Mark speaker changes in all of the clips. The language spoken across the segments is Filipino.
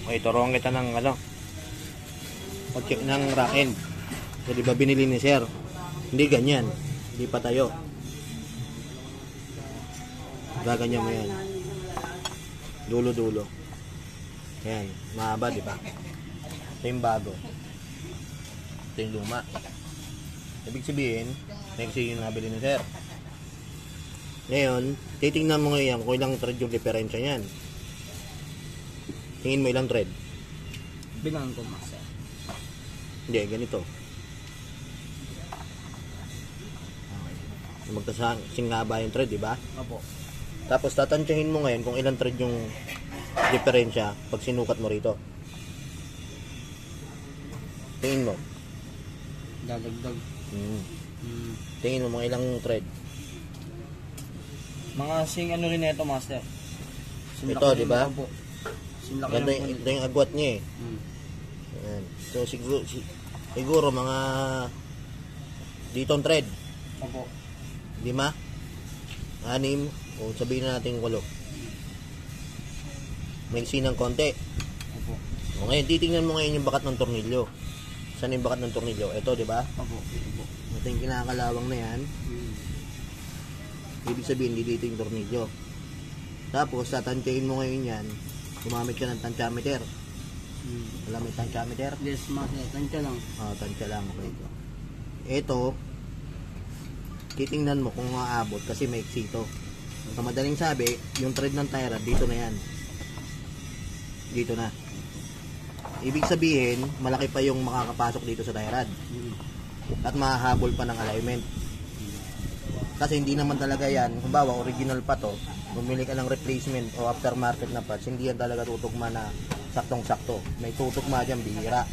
Speaker 1: Okay, turuan kita ng pag-check ng rack end. So, di ba binili ni sir? Hindi ganyan. Hindi pa tayo. Gaganyan mo yan. Dulo-dulo. Yan. Mahaba, di ba? Ito yung bago. Ito yung luma. Ibig sabihin, next yung nabili ni sir. Ngayon, titingnan mo ngayon kung ilang thread yung diferensya niyan. Tingin mo ilang thread?
Speaker 2: Bilangan ko, master.
Speaker 1: Hindi, ganito. Magkasing haba yung thread, di ba?
Speaker 2: Opo.
Speaker 1: Tapos tatansyahin mo ngayon kung ilang thread yung diferensya pag sinukat mo rito. Tingin mo.
Speaker 2: Dadagdag.
Speaker 1: Tingin mo mga ilang thread.
Speaker 2: Mga sing ano rin ito, master.
Speaker 1: Ito, di ba?
Speaker 2: Opo.
Speaker 1: Ito yung agwat niya eh. Ayan. So siguro mga ditong thread.
Speaker 2: Opo.
Speaker 1: 5, 6, o sabihin na natin 8. Maigsi ng konti.
Speaker 2: Opo.
Speaker 1: O ngayon, titingnan mo ngayon yung bakat ng tornilyo. Saan yung bakat ng tornilyo? Ito, di ba?
Speaker 2: Opo. Opo.
Speaker 1: Ito yung kinakalawang na yan. Ibig sabihin, dito yung tornilyo. Tapos, tatansyahin mo ngayon yan. Gumamit ka ng tantyameter. Alam mo yung tantyameter?
Speaker 2: Yes, master. Tansya lang.
Speaker 1: Tansya lang. Okay. Ito, titingnan mo kung maaabot kasi may ito. Sa madaling sabi, yung thread ng tie rod, dito na yan. Dito na. Ibig sabihin, malaki pa yung makakapasok dito sa tie rod. At mahahabol pa ng alignment. Kasi hindi naman talaga yan, kumbawa original pa to, bumili ka ng replacement o aftermarket na parts, hindi yan talaga tutugma na saktong-sakto. May tutugma dyan, bihira.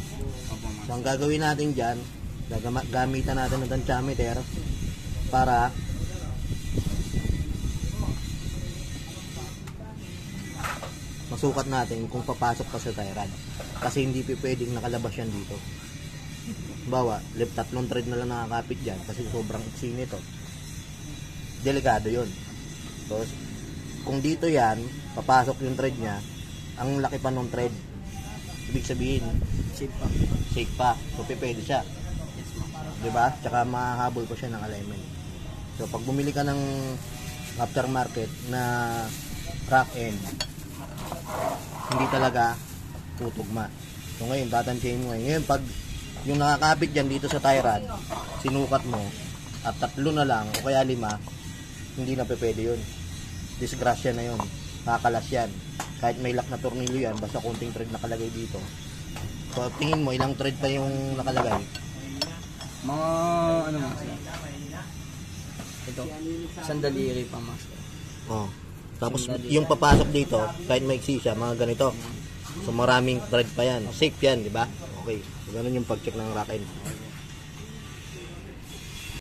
Speaker 1: So ang gagawin natin dyan, gamitan natin ng tantyameter para masukat natin kung papasok pa sa tie rod. Kasi hindi pwedeng nakalabas yan dito. Bawa, 3 thread na lang nakakapit dyan kasi sobrang iksi nito. Delikado yun. So, kung dito yan, papasok yung thread nya, ang laki pa ng thread. Ibig sabihin, safe pa. So, pwede siya. Diba? Tsaka mahahabol ko siya ng alignment. So, pag bumili ka ng aftermarket na rack end, hindi talaga tutugma. So, ngayon, tatansyahin mo ngayon. Ngayon, pag yung nakakapit dyan dito sa tie rod, sinukat mo, at 3 na lang, o kaya 5, hindi na pwede yun. Disgrasya na yun. Kakalas yan. Kahit may lock na tornilyo yan, basta konting thread nakalagay dito. So, tingin mo, ilang thread pa yung nakalagay?
Speaker 2: Mga ano, master? Ito. Sandaliri pa, master.
Speaker 1: Oh. Tapos, yung papasok dito, kahit maiksi siya, mga ganito. So, maraming thread pa yan. Safe yan, di ba? Okay. So, ganun yung pag-check ng rack end.